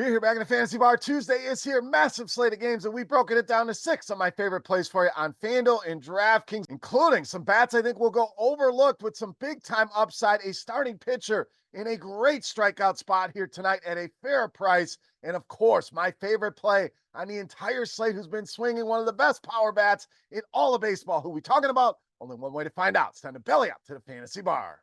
We're here back in the Fantasy Bar. Tuesday is here. Massive slate of games, and we've broken it down to 6 of my favorite plays for you on FanDuel and DraftKings, including some bats I think will go overlooked with some big-time upside, a starting pitcher in a great strikeout spot here tonight at a fair price, and of course, my favorite play on the entire slate who's been swinging one of the best power bats in all of baseball. Who we talking about? Only one way to find out. It's time to belly up to the Fantasy Bar.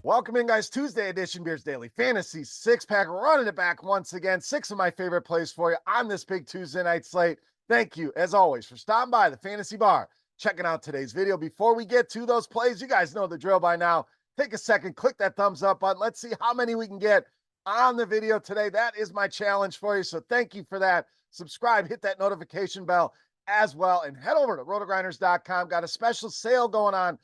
Welcome in, guys. Tuesday edition, Beers Daily Fantasy six-pack, running it back once again. 6 of my favorite plays for you on this big Tuesday night slate. Thank you, as always, for stopping by the Fantasy Bar, checking out today's video. Before we get to those plays, you guys know the drill by now. Take a second, click that thumbs up button. Let's see how many we can get on the video today. That is my challenge for you, so thank you for that. Subscribe, hit that notification bell as well, and head over to RotoGrinders.com. Got a special sale going on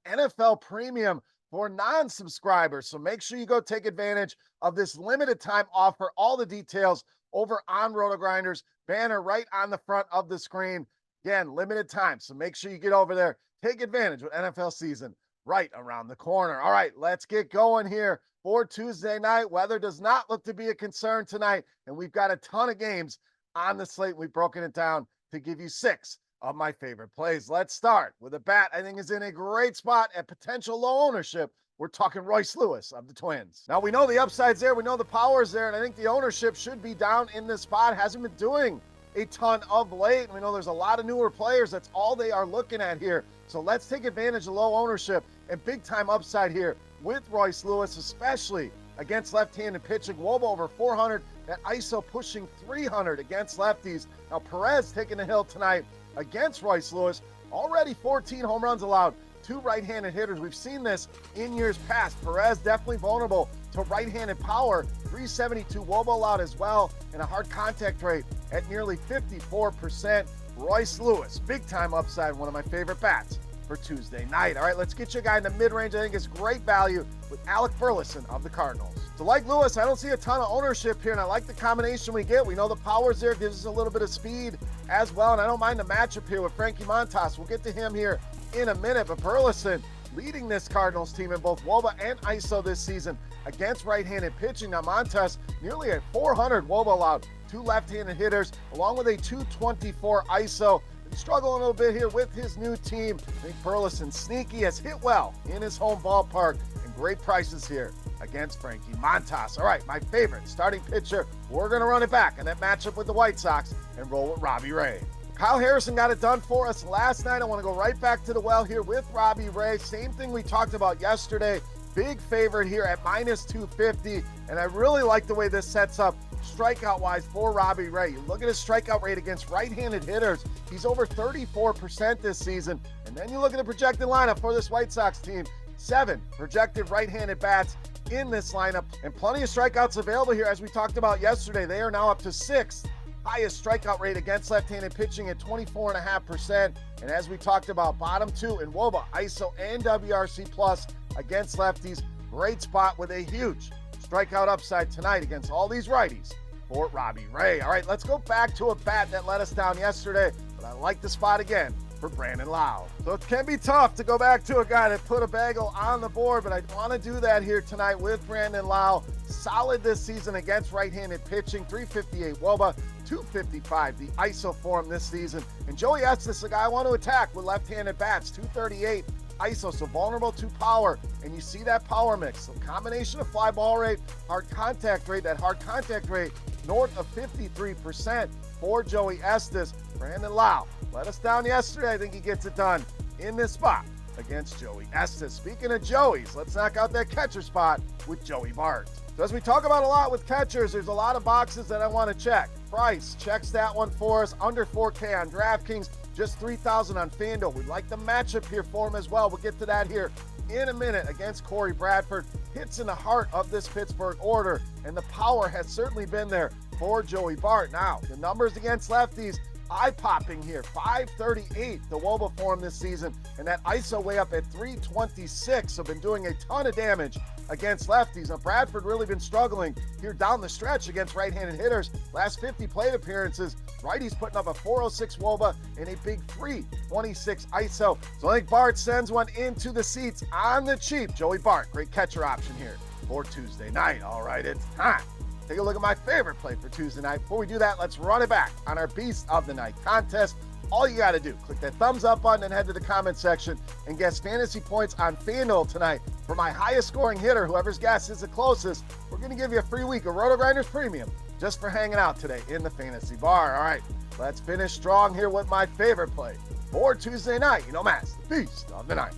NFL Premium for non-subscribers. So make sure you go take advantage of this limited time offer. All the details over on RotoGrinders, banner right on the front of the screen. Again, limited time. So make sure you get over there. Take advantage with NFL season right around the corner. All right, let's get going here for Tuesday night. Weather does not look to be a concern tonight, and we've got a ton of games on the slate. We've broken it down to give you 6 of my favorite plays. Let's start with a bat I think is in a great spot at potential low ownership. We're talking Royce Lewis of the Twins. Now, we know the upside's there. We know the power's there, and I think the ownership should be down in this spot. Hasn't been doing a ton of late. We know there's a lot of newer players. That's all they are looking at here. So let's take advantage of low ownership and big-time upside here with Royce Lewis, especially against left-handed pitching. WOBA over 400, that ISO pushing 300 against lefties. Now, Perez taking the hill tonight against Royce Lewis. Already 14 home runs allowed to right-handed hitters. We've seen this in years past. Perez definitely vulnerable to right-handed power. 372 WOBA allowed as well, and a hard contact rate at nearly 54%. Royce Lewis, big-time upside, one of my favorite bats for Tuesday night. All right, let's get you a guy in the mid-range. I think it's great value with Alec Ferguson of the Cardinals. So like Lewis, I don't see a ton of ownership here, and I like the combination we get. We know the power's there, gives us a little bit of speed as well, and I don't mind the matchup here with Frankie Montas. We'll get to him here in a minute, but Burleson leading this Cardinals team in both WOBA and ISO this season against right-handed pitching. Now, Montas nearly at 400 WOBA allowed to left-handed hitters, along with a 224 ISO. Struggling a little bit here with his new team. I think Burleson sneaky, has hit well in his home ballpark, and great prices here against Frankie Montas. All right, my favorite starting pitcher. We're going to run it back in that matchup with the White Sox and roll with Robbie Ray. Kyle Harrison got it done for us last night. I want to go right back to the well here with Robbie Ray. Same thing we talked about yesterday. Big favorite here at minus 250, and I really like the way this sets up strikeout-wise for Robbie Ray. You look at his strikeout rate against right-handed hitters. He's over 34% this season. And then you look at the projected lineup for this White Sox team. 7 projected right-handed bats in this lineup, and plenty of strikeouts available here. As we talked about yesterday, they are now up to 6th highest strikeout rate against left-handed pitching at 24.5%. And as we talked about, bottom 2 in WOBA, ISO, and WRC plus against lefties. Great spot with a huge strikeout upside tonight against all these righties for Robbie Ray. All right, let's go back to a bat that let us down yesterday, but I like the spot again for Brandon Lowe. So it can be tough to go back to a guy that put a bagel on the board, but I want to do that here tonight with Brandon Lowe. Solid this season against right-handed pitching, 358 WOBA, 255 the ISO for him this season. And Joey Estes, a guy I want to attack with left-handed bats, 238 ISO, so vulnerable to power, and you see that power mix. So combination of fly ball rate, hard contact rate, that hard contact rate north of 53% for Joey Estes. Brandon Lowe let us down yesterday. I think he gets it done in this spot against Joey Estes. Speaking of Joey's, let's knock out that catcher spot with Joey Bart. So as we talk about a lot with catchers, there's a lot of boxes that I want to check. Price checks that one for us, under 4K on DraftKings, just 3,000 on FanDuel. We like the matchup here for him as well. We'll get to that here in a minute against Corey Bradford. Hits in the heart of this Pittsburgh order, and the power has certainly been there for Joey Bart. Now, the numbers against lefties eye-popping here. 538, the Woba form this season, and that ISO way up at 326. So been doing a ton of damage against lefties. Now, Bradford really been struggling here down the stretch against right-handed hitters. Last 50 plate appearances, righties putting up a 406 Woba and a big 326 ISO. So I think Bart sends one into the seats on the cheap. Joey Bart, great catcher option here for Tuesday night. All right, it's time. Take a look at my favorite play for Tuesday night. Before we do that, let's run it back on our Beast of the Night contest. All you got to do, click that thumbs up button and head to the comment section and guess fantasy points on FanDuel tonight. For my highest scoring hitter, whoever's guess is the closest, we're going to give you a free week of RotoGrinders Premium just for hanging out today in the fantasy bar. All right, let's finish strong here with my favorite play for Tuesday night. You know, Mass, the Beast of the Night.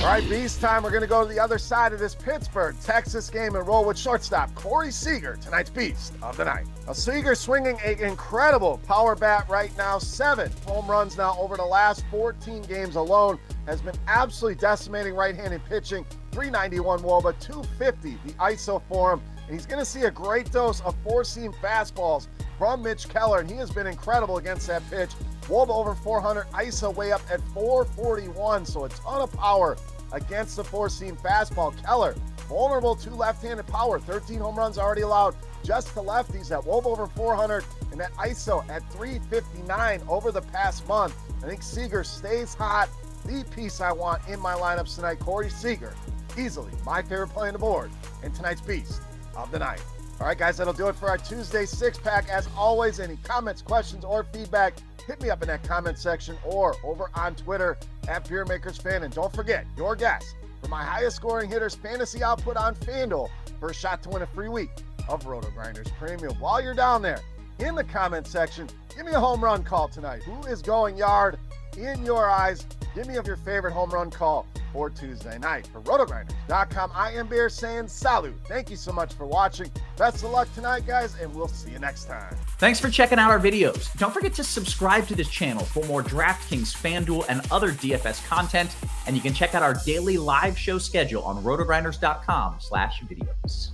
All right, Beast time. We're going to go to the other side of this Pittsburgh, Texas game and roll with shortstop Corey Seager, tonight's Beast of the Night. Now, Seager swinging an incredible power bat right now. 7 home runs now over the last 14 games alone. Has been absolutely decimating right-handed pitching. 391 Woba, 250 the ISO for him. And he's going to see a great dose of four-seam fastballs from Mitch Keller, and he has been incredible against that pitch. Woba over 400, ISO way up at 441, so a ton of power against the four-seam fastball. Keller, vulnerable to left-handed power, 13 home runs already allowed just to lefties. That Woba over 400 and that ISO at 359 over the past month. I think Seager stays hot. The piece I want in my lineups tonight, Corey Seager, easily my favorite play on the board and tonight's Beast of the Night. All right, guys, that'll do it for our Tuesday six-pack. As always, any comments, questions, or feedback, hit me up in that comment section or over on Twitter at Beermakersfan. And don't forget, your guess for my highest scoring hitters fantasy output on FanDuel for a shot to win a free week of RotoGrinders Premium. While you're down there in the comment section, give me a home run call tonight. Who is going yard in your eyes? Give me of your favorite home run call for Tuesday night. For RotoGrinders.com, I am Beer saying salute. Thank you so much for watching. Best of luck tonight, guys, and we'll see you next time. Thanks for checking out our videos. Don't forget to subscribe to this channel for more DraftKings, FanDuel, and other DFS content. And you can check out our daily live show schedule on RotoGrinders.com/videos.